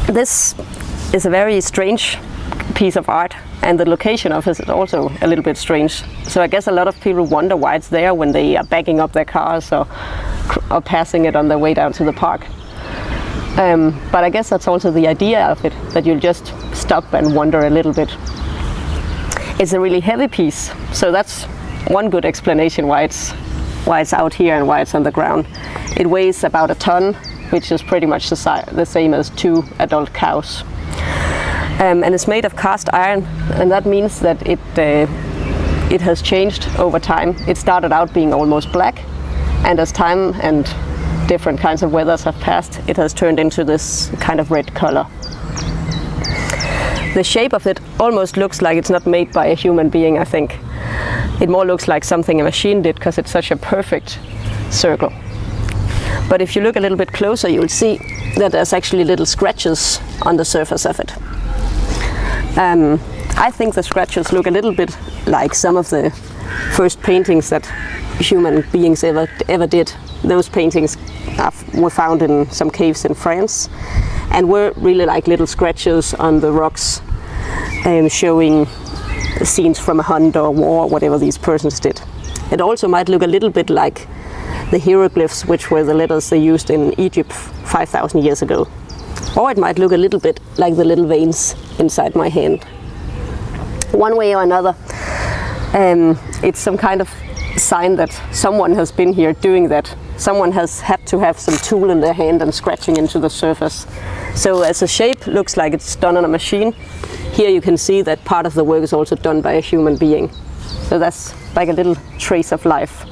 This is a very strange piece of art, and the location of it is also a little bit strange. So I guess a lot of people wonder why it's there when they are backing up their cars or passing it on their way down to the park. But I guess that's also the idea of it, that you'll just stop and wonder a little bit. It's a really heavy piece, so that's one good explanation why it's out here and why it's on the ground. It weighs about a ton, which is pretty much the same as 2 adult cows. And it's made of cast iron, and that means that it has changed over time. It started out being almost black, and as time and different kinds of weathers have passed, it has turned into this kind of red color. The shape of it almost looks like it's not made by a human being, I think. It more looks like something a machine did, because it's such a perfect circle. But if you look a little bit closer, you'll see that there's actually little scratches on the surface of it. I think the scratches look a little bit like some of the first paintings that human beings ever did. Those paintings were found in some caves in France, and were really like little scratches on the rocks, showing scenes from a hunt or war, whatever these persons did. It also might look a little bit like the hieroglyphs, which were the letters they used in Egypt 5,000 years ago. Or it might look a little bit like the little veins inside my hand. One way or another, it's some kind of sign that someone has been here doing that. Someone has had to have some tool in their hand and scratching into the surface. So as a shape looks like it's done on a machine, here you can see that part of the work is also done by a human being. So that's like a little trace of life.